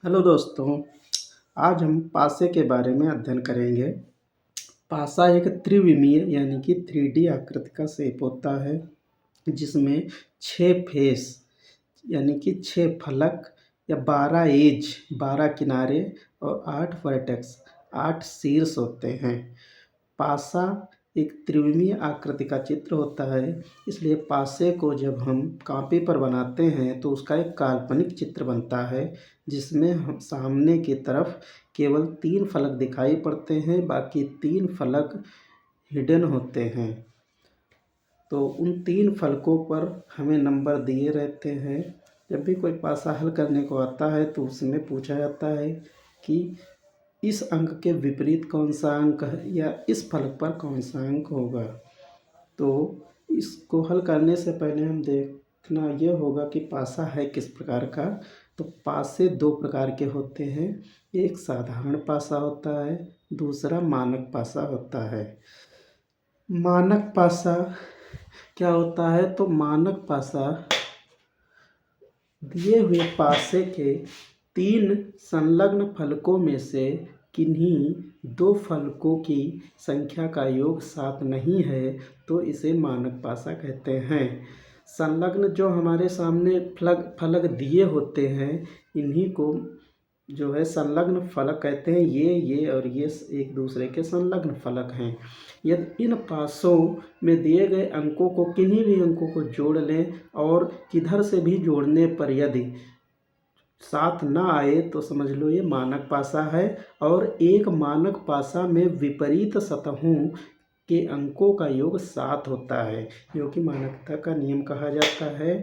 Hello दोस्तों, आज हम पासे के बारे में अध्ययन करेंगे। पासा एक त्रिविमीय यानी कि 3D आकृति का शेप होता है जिसमें 6 फेस यानी कि 6 फलक या 12 एज 12 किनारे और 8 वर्टेक्स 8 शीर्ष होते हैं। पासा एक त्रिविमीय आकृति का चित्र होता है, इसलिए पासे को जब हम कॉपी पर बनाते हैं तो उसका एक काल्पनिक चित्र बनता है जिसमें हम सामने की तरफ केवल 3 फलक दिखाई पड़ते हैं, बाकी 3 फलक हिडन होते हैं। तो उन 3 फलकों पर हमें नंबर दिए रहते हैं। जब भी कोई पासा हल करने को आता है तो उसमें पूछा जाता है कि इस अंक के विपरीत कौन सा अंक है या इस फलक पर कौन सा अंक होगा। तो इसको हल करने से पहले हम देखना ये होगा कि पासा है किस प्रकार का। तो पासे 2 प्रकार के होते हैं, एक साधारण पासा होता है, दूसरा मानक पासा होता है। मानक पासा क्या होता है? तो मानक पासा दिए हुए पासे के 3 संलग्न फलकों में से किन्हीं 2 फलकों की संख्या का योग 7 नहीं है तो इसे मानक पासा कहते हैं। संलग्न जो हमारे सामने फलक दिए होते हैं इन्हीं को जो है संलग्न फलक कहते हैं। ये और ये एक दूसरे के संलग्न फलक हैं। यदि इन पासों में दिए गए अंकों को किन्हीं भी अंकों को जोड़ लें और किधर से भी जोड़ने पर यदि 7 ना आए तो समझ लो ये मानक पासा है। और एक मानक पासा में विपरीत सतहों के अंकों का योग 7 होता है, जो कि मानकता का नियम कहा जाता है।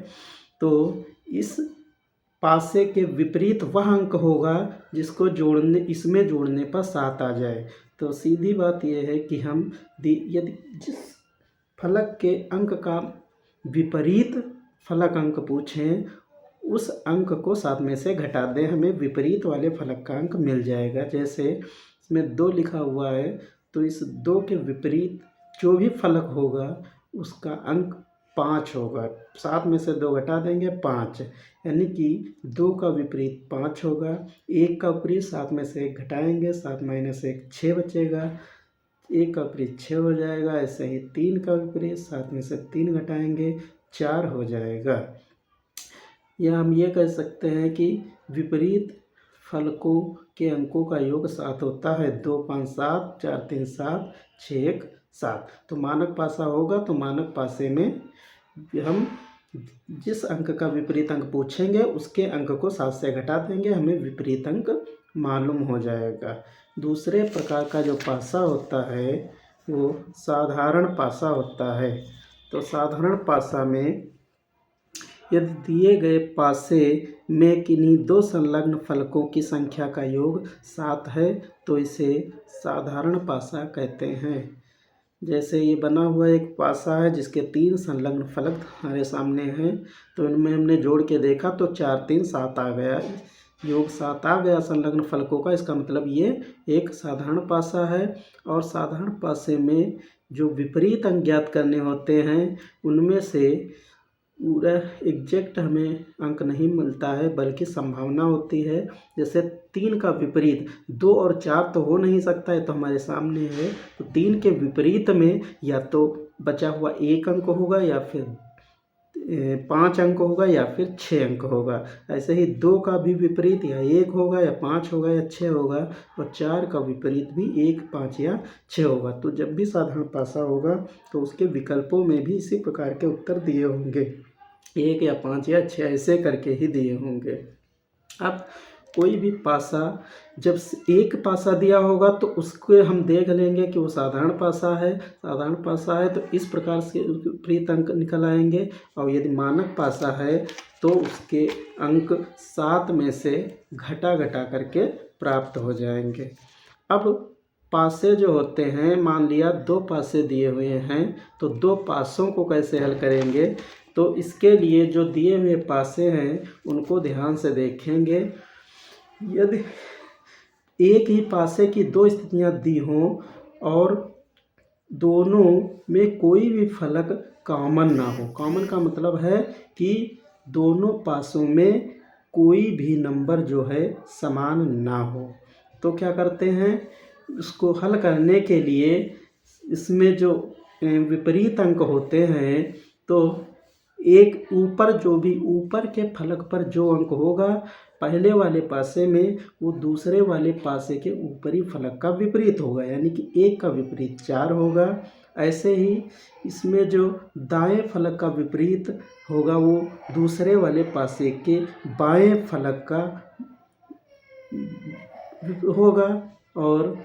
तो इस पासे के विपरीत वह अंक होगा जिसको इसमें जोड़ने पर 7 आ जाए। तो सीधी बात यह है कि हम यदि जिस फलक के अंक का विपरीत फलक अंक पूछें उस अंक को 7 में से घटा दें, हमें विपरीत वाले फलक का अंक मिल जाएगा। जैसे इसमें 2 लिखा हुआ है तो इस 2 के विपरीत जो भी फलक होगा उसका अंक 5 होगा। 7 में से 2 घटा देंगे 5, यानी कि 2 का विपरीत 5 होगा। 1 का विपरीत 7 में से 1 घटाएंगे, 7 माइनस 1 6 बचेगा। 1 का विपरीत 6 हो जाएगा। ऐसे ही 3 का विपरीत 7 में से 3 घटाएंगे 4 हो जाएगा। या हम ये कह सकते हैं कि विपरीत फलकों के अंकों का योग 7 होता है। 2 5 7, 4 3 7, 6 1 7। तो मानक पासा होगा तो मानक पासे में हम जिस अंक का विपरीत अंक पूछेंगे उसके अंक को 7 से घटा देंगे, हमें विपरीत अंक मालूम हो जाएगा। दूसरे प्रकार का जो पासा होता है वो साधारण पासा होता है। तो साधारण पासा में यदि दिए गए पासे में किन्हीं 2 संलग्न फलकों की संख्या का योग 7 है तो इसे साधारण पासा कहते हैं। जैसे ये बना हुआ एक पासा है जिसके 3 संलग्न फलक हमारे सामने हैं, तो इनमें हमने जोड़ के देखा तो 4 3 7 आ गया, योग 7 आ गया संलग्न फलकों का। इसका मतलब ये एक साधारण पासा है। और साधारण पासे में जो विपरीत अंक ज्ञात करने होते हैं उनमें से पूरा एग्जैक्ट हमें अंक नहीं मिलता है, बल्कि संभावना होती है। जैसे 3 का विपरीत 2 और 4 तो हो नहीं सकता है, तो हमारे सामने है। तो 3 के विपरीत में या तो बचा हुआ 1 अंक होगा या फिर 5 अंक होगा या फिर 6 अंक होगा। ऐसे ही 2 का भी विपरीत या 1 होगा या 5 होगा या 6 होगा। और 4 का विपरीत भी 1 5 या 6 होगा। तो जब भी साधारण पासा होगा तो उसके विकल्पों में भी इसी प्रकार के उत्तर दिए होंगे, 1 या 5 या 6 ऐसे करके ही दिए होंगे। अब कोई भी पासा जब एक पासा दिया होगा तो उसको हम देख लेंगे कि वो साधारण पासा है। साधारण पासा है तो इस प्रकार से उसके विपरीत अंक निकल आएंगे। और यदि मानक पासा है तो उसके अंक 7 में से घटा करके प्राप्त हो जाएंगे। अब पासे जो होते हैं, मान लिया 2 पासे दिए हुए हैं तो 2 पासों को कैसे हल करेंगे? तो इसके लिए जो दिए हुए पासे हैं उनको ध्यान से देखेंगे। यदि एक ही पासे की 2 स्थितियां दी हों और दोनों में कोई भी फलक कॉमन ना हो, कॉमन का मतलब है कि दोनों पासों में कोई भी नंबर जो है समान ना हो। तो क्या करते हैं, उसको हल करने के लिए इसमें जो विपरीत अंक होते हैं, तो एक ऊपर जो भी ऊपर के फलक पर जो अंक होगा पहले वाले पासे में, वो दूसरे वाले पासे के ऊपरी फलक का विपरीत होगा, यानी कि 1 का विपरीत 4 होगा। ऐसे ही इसमें जो दाएं फलक का विपरीत होगा वो दूसरे वाले पासे के बाएं फलक का होगा। और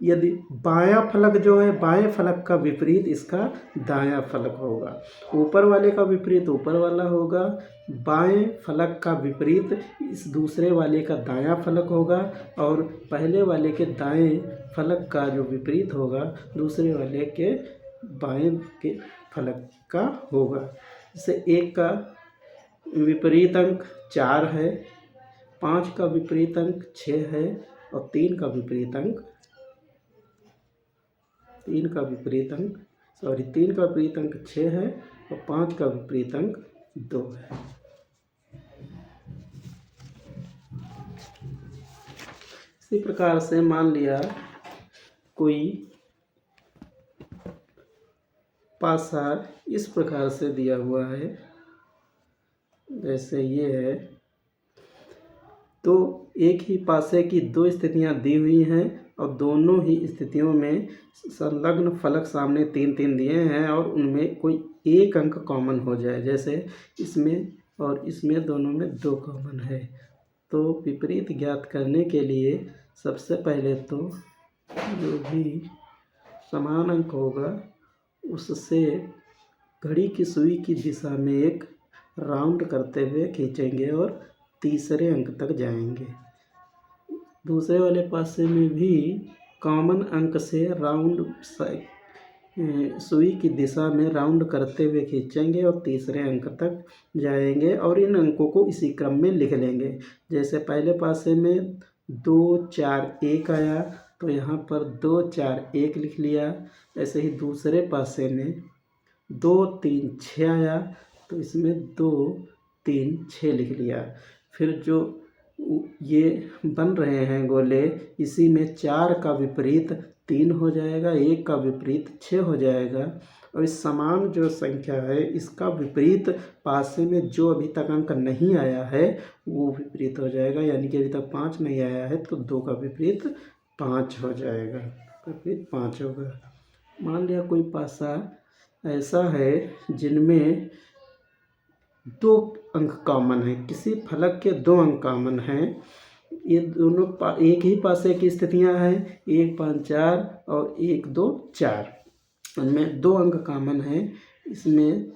यदि बायां फलक जो है, बाएं फलक का विपरीत इसका दायां फलक होगा। ऊपर वाले का विपरीत ऊपर वाला होगा, बाएं फलक का विपरीत इस दूसरे वाले का दायां फलक होगा, और पहले वाले के दाएं फलक का जो विपरीत होगा दूसरे वाले के बाएं के फलक का होगा। जैसे 1 का विपरीत अंक 4 है, 5 का विपरीत अंक 6 है, और 3 का विपरीत अंक 6 है, और 5 का विपरीत अंक 2 है। इसी प्रकार से मान लिया कोई पासा इस प्रकार से दिया हुआ है, जैसे ये है, तो एक ही पासे की 2 स्थितियां दी हुई हैं और दोनों ही स्थितियों में संलग्न फलक सामने 3-3 दिए हैं, और उनमें कोई एक अंक कॉमन हो जाए, जैसे इसमें और इसमें दोनों में 2 कॉमन है। तो विपरीत ज्ञात करने के लिए सबसे पहले तो जो भी समान अंक होगा उससे घड़ी की सुई की दिशा में एक राउंड करते हुए खींचेंगे और तीसरे अंक तक जाएंगे। दूसरे वाले पासे में भी कॉमन अंक से राउंड सुई की दिशा में राउंड करते हुए खींचेंगे और तीसरे अंक तक जाएंगे, और इन अंकों को इसी क्रम में लिख लेंगे। जैसे पहले पासे में 2 4 1 आया, तो यहाँ पर 2 4 1 लिख लिया। ऐसे ही दूसरे पासे में 2 3 6 आया, तो इसमें 2 3 6 लिख लिया। फिर जो ये बन रहे हैं गोले, इसी में 4 का विपरीत 3 हो जाएगा, 1 का विपरीत 6 हो जाएगा, और इस समान जो संख्या है इसका विपरीत पासे में जो अभी तक अंक नहीं आया है वो विपरीत हो जाएगा, यानी कि अभी तक 5 नहीं आया है तो 2 का विपरीत 5 हो जाएगा, विपरीत 5 होगा। मान लिया कोई पासा ऐसा है जिनमें 2 अंक कॉमन है, किसी फलक के 2 अंक कॉमन हैं। ये दोनों एक ही पासे की स्थितियां हैं, 1 5 4 और 1 2 4। उनमें 2 अंक कॉमन हैं, इसमें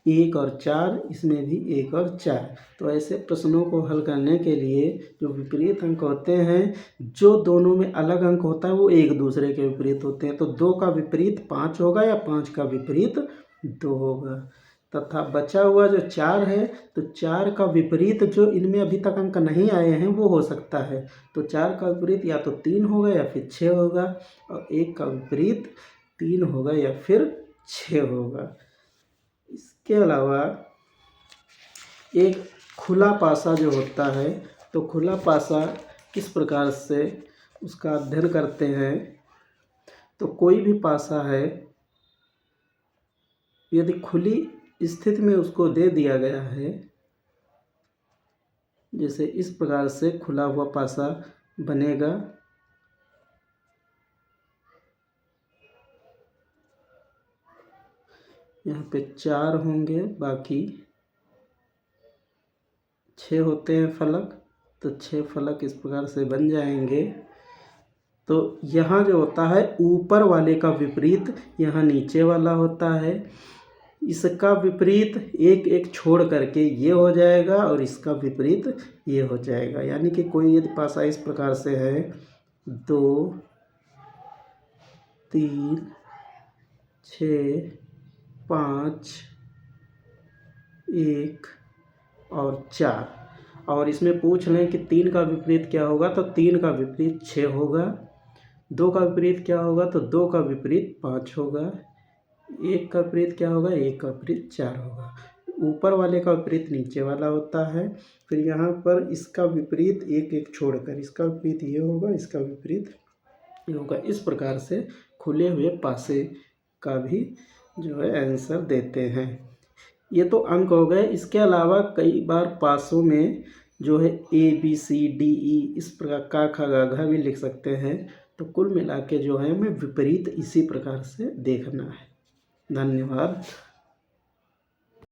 1 और 4, इसमें भी 1 और 4। तो ऐसे प्रश्नों को हल करने के लिए जो विपरीत अंक होते हैं, जो दोनों में अलग अंक होता है वो एक दूसरे के विपरीत होते हैं। तो 2 का विपरीत 5 होगा या 5 का विपरीत 2 होगा। तथा बचा हुआ जो 4 है, तो 4 का विपरीत जो इनमें अभी तक अंक नहीं आए हैं वो हो सकता है। तो 4 का विपरीत या तो 3 होगा या फिर 6 होगा, और 1 का विपरीत 3 होगा या फिर 6 होगा। इसके अलावा एक खुला पासा जो होता है, तो खुला पासा किस प्रकार से उसका अध्ययन करते हैं। तो कोई भी पासा है, यदि खुली स्थिति में उसको दे दिया गया है, जैसे इस प्रकार से खुला हुआ पासा बनेगा। यहाँ पे 4 होंगे, बाकी 6 होते हैं फलक, तो 6 फलक इस प्रकार से बन जाएंगे। तो यहाँ जो होता है ऊपर वाले का विपरीत यहाँ नीचे वाला होता है, इसका विपरीत एक एक छोड़ करके ये हो जाएगा और इसका विपरीत ये हो जाएगा। यानी कि कोई यदि पासा इस प्रकार से है 2 3 6 5 1 और 4, और इसमें पूछ लें कि 3 का विपरीत क्या होगा, तो 3 का विपरीत 6 होगा। 2 का विपरीत क्या होगा, तो 2 का विपरीत 5 होगा। 1 का विपरीत क्या होगा, 1 का विपरीत 4 होगा। ऊपर वाले का विपरीत नीचे वाला होता है। फिर यहाँ पर इसका विपरीत एक एक छोड़कर, इसका विपरीत ये होगा, इसका विपरीत ये होगा। इस प्रकार से खुले हुए पासे का भी जो है आंसर देते हैं। ये तो अंक हो गए। इसके अलावा कई बार पासों में जो है ABCDE इस प्रकार का खा गा घा भी लिख सकते हैं। तो कुल मिला के जो है हमें विपरीत इसी प्रकार से देखना है। धन्यवाद।